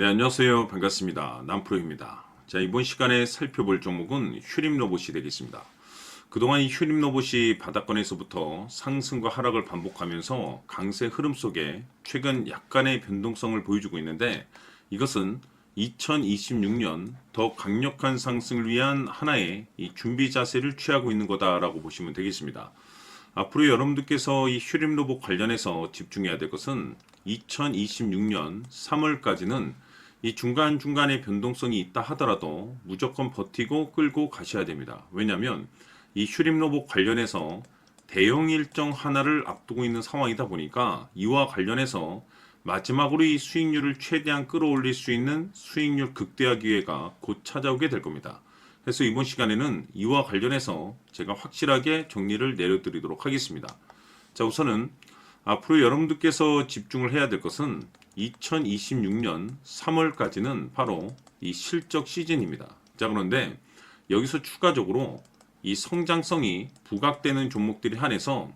안녕하세요. 반갑습니다. 남프로입니다. 자, 이번 시간에 살펴볼 종목은 휴림 로봇이 되겠습니다. 그동안 이 휴림 로봇이 바닥권에서부터 상승과 하락을 반복하면서 강세 흐름 속에 최근 약간의 변동성을 보여주고 있는데, 이것은 2026년 더 강력한 상승을 위한 하나의 이 준비 자세를 취하고 있는 거다라고 보시면 되겠습니다. 앞으로 여러분들께서 이 휴림 로봇 관련해서 집중해야 될 것은 2026년 3월까지는 이 중간중간에 변동성이 있다 하더라도 무조건 버티고 끌고 가셔야 됩니다. 왜냐하면 이 휴림 로봇 관련해서 대형 일정 하나를 앞두고 있는 상황이다 보니까 이와 관련해서 마지막으로 이 수익률을 최대한 끌어올릴 수 있는 수익률 극대화 기회가 곧 찾아오게 될 겁니다. 그래서 이번 시간에는 이와 관련해서 제가 확실하게 정리를 내려드리도록 하겠습니다. 자, 우선은 앞으로 여러분들께서 집중을 해야 될 것은 2026년 3월까지는 바로 이 실적 시즌입니다. 자, 그런데 여기서 추가적으로 이 성장성이 부각되는 종목들이 한해서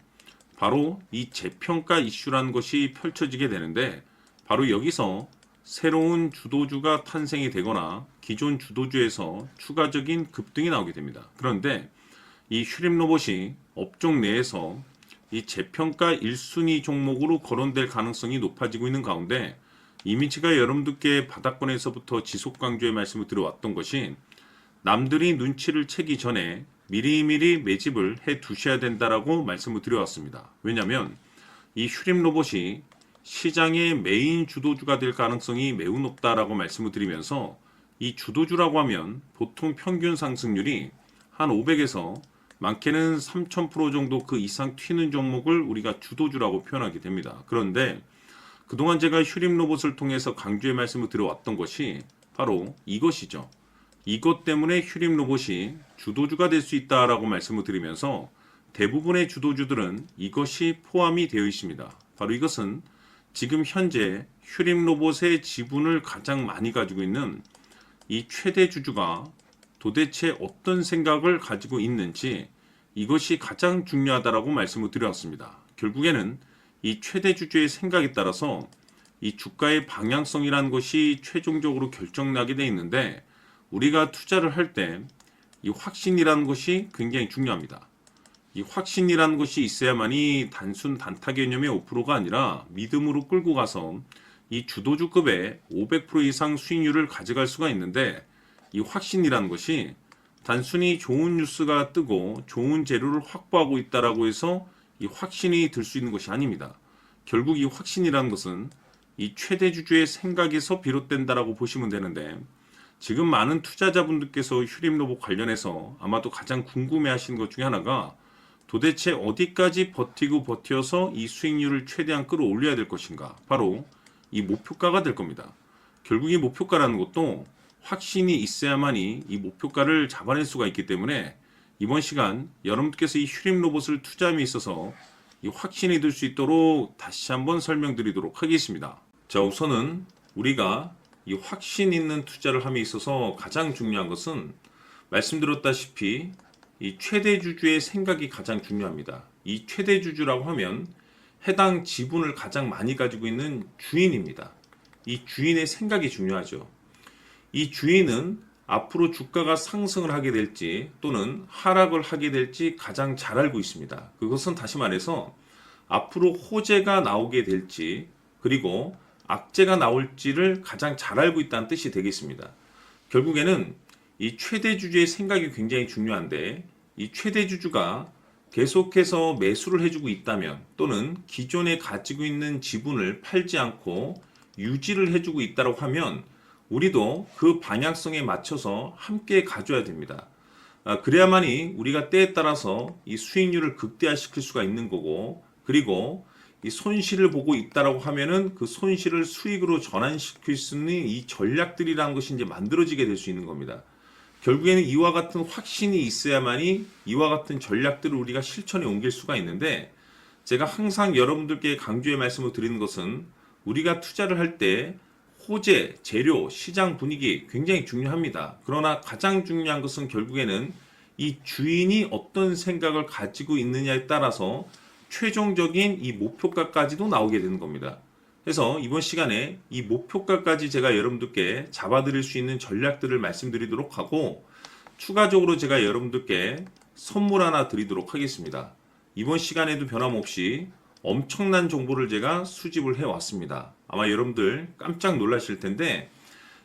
바로 이 재평가 이슈라는 것이 펼쳐지게 되는데, 바로 여기서 새로운 주도주가 탄생이 되거나 기존 주도주에서 추가적인 급등이 나오게 됩니다. 그런데 이 휴림 로봇이 업종 내에서 이 재평가 1순위 종목으로 거론될 가능성이 높아지고 있는 가운데, 이미 제가 여러분들께 바닥권에서부터 지속 강조의 말씀을 드려왔던 것이 남들이 눈치를 채기 전에 미리미리 매집을 해 두셔야 된다라고 말씀을 드려왔습니다. 왜냐하면 이 휴림 로봇이 시장의 메인 주도주가 될 가능성이 매우 높다라고 말씀을 드리면서, 이 주도주라고 하면 보통 평균 상승률이 한 500에서 많게는 3000% 정도 그 이상 튀는 종목을 우리가 주도주라고 표현하게 됩니다. 그런데 그동안 제가 휴림 로봇을 통해서 강조의 말씀을 드려왔던 것이 바로 이것이죠. 이것 때문에 휴림 로봇이 주도주가 될 수 있다라고 말씀을 드리면서 대부분의 주도주들은 이것이 포함이 되어 있습니다. 바로 이것은 지금 현재 휴림 로봇의 지분을 가장 많이 가지고 있는 이 최대 주주가 도대체 어떤 생각을 가지고 있는지, 이것이 가장 중요하다라고 말씀을 드렸습니다. 결국에는 이 최대 주주의 생각에 따라서 이 주가의 방향성이라는 것이 최종적으로 결정나게 돼 있는데, 우리가 투자를 할 때 이 확신이라는 것이 굉장히 중요합니다. 이 확신이라는 것이 있어야만이 단순 단타 개념의 5%가 아니라 믿음으로 끌고 가서 이 주도주급의 500% 이상 수익률을 가져갈 수가 있는데, 이 확신이라는 것이 단순히 좋은 뉴스가 뜨고 좋은 재료를 확보하고 있다라고 해서 이 확신이 들 수 있는 것이 아닙니다. 결국 이 확신이라는 것은 이 최대 주주의 생각에서 비롯된다라고 보시면 되는데, 지금 많은 투자자분들께서 휴림 로봇 관련해서 아마도 가장 궁금해하시는 것 중에 하나가 도대체 어디까지 버티고 버텨서 이 수익률을 최대한 끌어올려야 될 것인가, 바로 이 목표가가 될 겁니다. 결국 이 목표가라는 것도 확신이 있어야만이 이 목표가를 잡아낼 수가 있기 때문에 이번 시간 여러분께서 이 휴림 로봇을 투자함에 있어서 이 확신이 들 수 있도록 다시 한번 설명드리도록 하겠습니다. 자, 우선은 우리가 이 확신 있는 투자를 함에 있어서 가장 중요한 것은 말씀드렸다시피 이 최대 주주의 생각이 가장 중요합니다. 이 최대 주주라고 하면 해당 지분을 가장 많이 가지고 있는 주인입니다. 이 주인의 생각이 중요하죠. 이 주인은 앞으로 주가가 상승을 하게 될지 또는 하락을 하게 될지 가장 잘 알고 있습니다. 그것은 다시 말해서 앞으로 호재가 나오게 될지 그리고 악재가 나올지를 가장 잘 알고 있다는 뜻이 되겠습니다. 결국에는 이 최대 주주의 생각이 굉장히 중요한데, 이 최대 주주가 계속해서 매수를 해주고 있다면 또는 기존에 가지고 있는 지분을 팔지 않고 유지를 해주고 있다고 하면 우리도 그 방향성에 맞춰서 함께 가져야 됩니다. 그래야만이 우리가 때에 따라서 이 수익률을 극대화시킬 수가 있는 거고, 그리고 이 손실을 보고 있다라고 하면은 그 손실을 수익으로 전환시킬 수 있는 이 전략들이라는 것이 이제 만들어지게 될 수 있는 겁니다. 결국에는 이와 같은 확신이 있어야만이 이와 같은 전략들을 우리가 실천에 옮길 수가 있는데, 제가 항상 여러분들께 강조의 말씀을 드리는 것은 우리가 투자를 할 때 호재, 재료, 시장 분위기 굉장히 중요합니다. 그러나 가장 중요한 것은 결국에는 이 주인이 어떤 생각을 가지고 있느냐에 따라서 최종적인 이 목표가까지도 나오게 되는 겁니다. 그래서 이번 시간에 이 목표가까지 제가 여러분들께 잡아드릴 수 있는 전략들을 말씀드리도록 하고, 추가적으로 제가 여러분들께 선물 하나 드리도록 하겠습니다. 이번 시간에도 변함없이 엄청난 정보를 제가 수집을 해왔습니다. 아마 여러분들 깜짝 놀라실 텐데,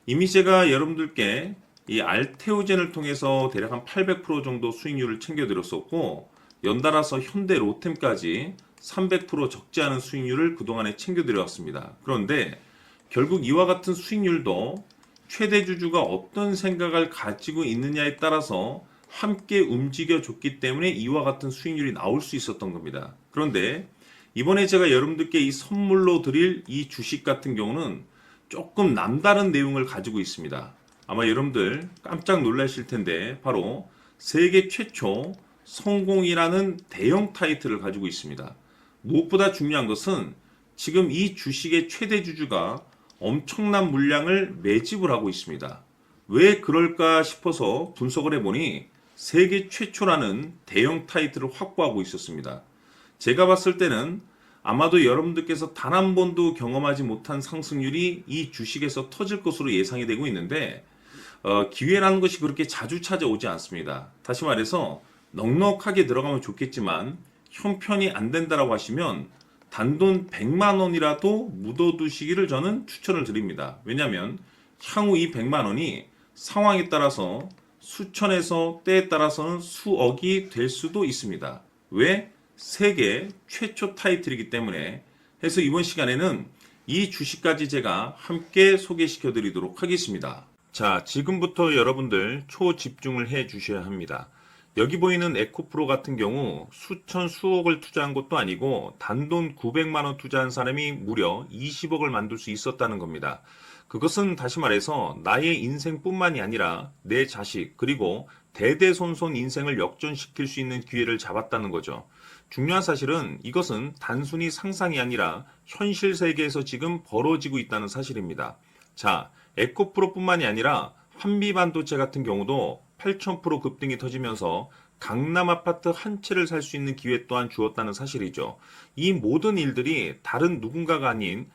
이미 제가 여러분들께 이 알테오젠을 통해서 대략 한 800% 정도 수익률을 챙겨드렸었고, 연달아서 현대 로템까지 300% 적지 않은 수익률을 그동안에 챙겨드려왔습니다. 그런데 결국 이와 같은 수익률도 최대 주주가 어떤 생각을 가지고 있느냐에 따라서 함께 움직여줬기 때문에 이와 같은 수익률이 나올 수 있었던 겁니다. 그런데 이번에 제가 여러분들께 이 선물로 드릴 이 주식 같은 경우는 조금 남다른 내용을 가지고 있습니다. 아마 여러분들 깜짝 놀라실 텐데, 바로 세계 최초 성공이라는 대형 타이틀을 가지고 있습니다. 무엇보다 중요한 것은 지금 이 주식의 최대 주주가 엄청난 물량을 매집을 하고 있습니다. 왜 그럴까 싶어서 분석을 해보니 세계 최초라는 대형 타이틀을 확보하고 있었습니다. 제가 봤을 때는 아마도 여러분들께서 단 한 번도 경험하지 못한 상승률이 이 주식에서 터질 것으로 예상이 되고 있는데, 기회라는 것이 그렇게 자주 찾아오지 않습니다. 다시 말해서 넉넉하게 들어가면 좋겠지만 형편이 안 된다라고 하시면 단돈 100만 원이라도 묻어두시기를 저는 추천을 드립니다. 왜냐하면 향후 이 100만 원이 상황에 따라서 수천에서 때에 따라서는 수억이 될 수도 있습니다. 왜? 세계 최초 타이틀이기 때문에. 해서 이번 시간에는 이 주식까지 제가 함께 소개시켜 드리도록 하겠습니다. 자, 지금부터 여러분들 초집중을 해 주셔야 합니다. 여기 보이는 에코프로 같은 경우 수천 수억을 투자한 것도 아니고 단돈 900만 원 투자한 사람이 무려 20억을 만들 수 있었다는 겁니다. 그것은 다시 말해서 나의 인생뿐만이 아니라 내 자식 그리고 대대손손 인생을 역전시킬 수 있는 기회를 잡았다는 거죠. 중요한 사실은 이것은 단순히 상상이 아니라 현실 세계에서 지금 벌어지고 있다는 사실입니다. 자, 에코프로뿐만이 아니라 한미반도체 같은 경우도 8,000% 급등이 터지면서 강남 아파트 한 채를 살 수 있는 기회 또한 주었다는 사실이죠. 이 모든 일들이 다른 누군가가 아닌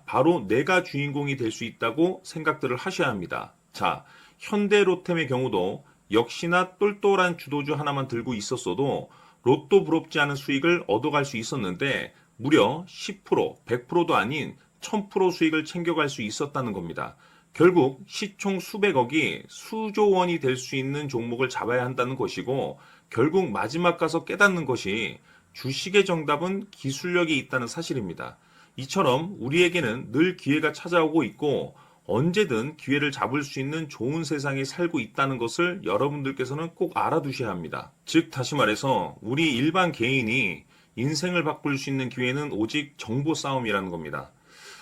바로 내가 주인공이 될 수 있다고 생각들을 하셔야 합니다. 자, 현대로템의 경우도 역시나 똘똘한 주도주 하나만 들고 있었어도 로또 부럽지 않은 수익을 얻어갈 수 있었는데 무려 10%, 100%도 아닌 1000% 수익을 챙겨갈 수 있었다는 겁니다. 결국 시총 수백억이 수조 원이 될 수 있는 종목을 잡아야 한다는 것이고, 결국 마지막 가서 깨닫는 것이 주식의 정답은 기술력이 있다는 사실입니다. 이처럼 우리에게는 늘 기회가 찾아오고 있고 언제든 기회를 잡을 수 있는 좋은 세상에 살고 있다는 것을 여러분들께서는 꼭 알아두셔야 합니다. 즉 다시 말해서 우리 일반 개인이 인생을 바꿀 수 있는 기회는 오직 정보 싸움이라는 겁니다.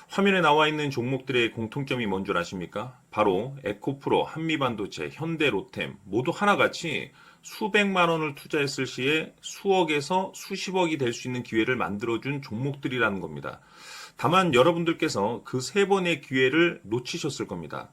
화면에 나와 있는 종목들의 공통점이 뭔 줄 아십니까? 바로 에코프로, 한미반도체, 현대로템 모두 하나같이 수백만 원을 투자했을 시에 수억에서 수십억이 될 수 있는 기회를 만들어준 종목들이라는 겁니다. 다만 여러분들께서 그 세 번의 기회를 놓치셨을 겁니다.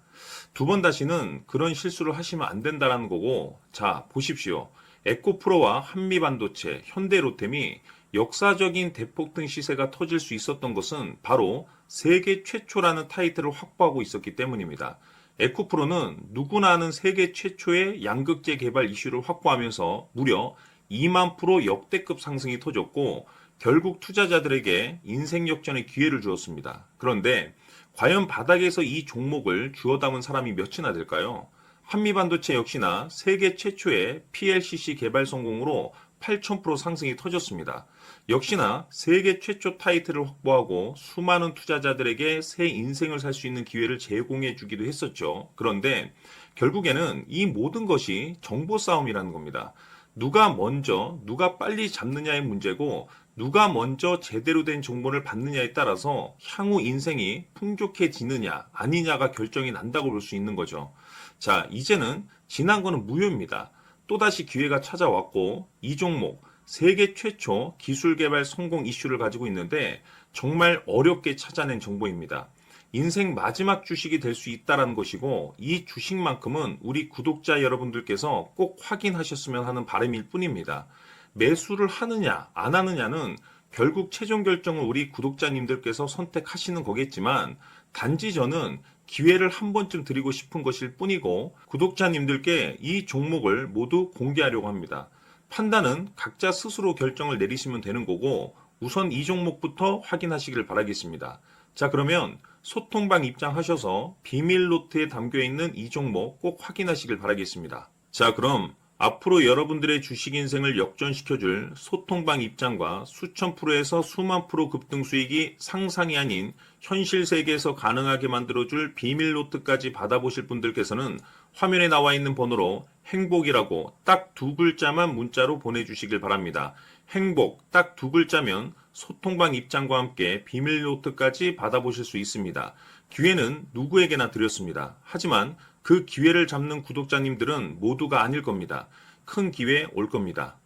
두 번 다시는 그런 실수를 하시면 안 된다는 거고, 자 보십시오. 에코프로와 한미반도체, 현대로템이 역사적인 대폭등 시세가 터질 수 있었던 것은 바로 세계 최초라는 타이틀을 확보하고 있었기 때문입니다. 에코프로는 누구나 아는 세계 최초의 양극재 개발 이슈를 확보하면서 무려 2만 프로 역대급 상승이 터졌고 결국 투자자들에게 인생 역전의 기회를 주었습니다. 그런데 과연 바닥에서 이 종목을 주워 담은 사람이 몇이나 될까요? 한미반도체 역시나 세계 최초의 PLCC 개발 성공으로 8,000% 상승이 터졌습니다. 역시나 세계 최초 타이틀을 확보하고 수많은 투자자들에게 새 인생을 살 수 있는 기회를 제공해 주기도 했었죠. 그런데 결국에는 이 모든 것이 정보 싸움이라는 겁니다. 누가 먼저, 누가 빨리 잡느냐의 문제고 누가 먼저 제대로 된 정보를 받느냐에 따라서 향후 인생이 풍족해지느냐 아니냐가 결정이 난다고 볼 수 있는 거죠. 자, 이제는 지난 거는 무효입니다. 또다시 기회가 찾아왔고 이 종목 세계 최초 기술 개발 성공 이슈를 가지고 있는데 정말 어렵게 찾아낸 정보입니다. 인생 마지막 주식이 될 수 있다는 것이고 이 주식만큼은 우리 구독자 여러분들께서 꼭 확인하셨으면 하는 바람일 뿐입니다. 매수를 하느냐 안 하느냐는 결국 최종 결정은 우리 구독자님들께서 선택하시는 거겠지만 단지 저는 기회를 한 번쯤 드리고 싶은 것일 뿐이고 구독자님들께 이 종목을 모두 공개하려고 합니다. 판단은 각자 스스로 결정을 내리시면 되는 거고 우선 이 종목부터 확인하시길 바라겠습니다. 자, 그러면 소통방 입장하셔서 비밀 노트에 담겨 있는 이 종목 꼭 확인하시길 바라겠습니다. 자, 그럼 앞으로 여러분들의 주식 인생을 역전시켜줄 소통방 입장과 수천 프로에서 수만 프로 급등 수익이 상상이 아닌 현실 세계에서 가능하게 만들어줄 비밀 노트까지 받아보실 분들께서는 화면에 나와 있는 번호로 행복이라고 딱 두 글자만 문자로 보내주시길 바랍니다. 행복 딱 두 글자면 소통방 입장과 함께 비밀 노트까지 받아보실 수 있습니다. 기회는 누구에게나 드렸습니다. 하지만 그 기회를 잡는 구독자님들은 모두가 아닐 겁니다. 큰 기회 올 겁니다.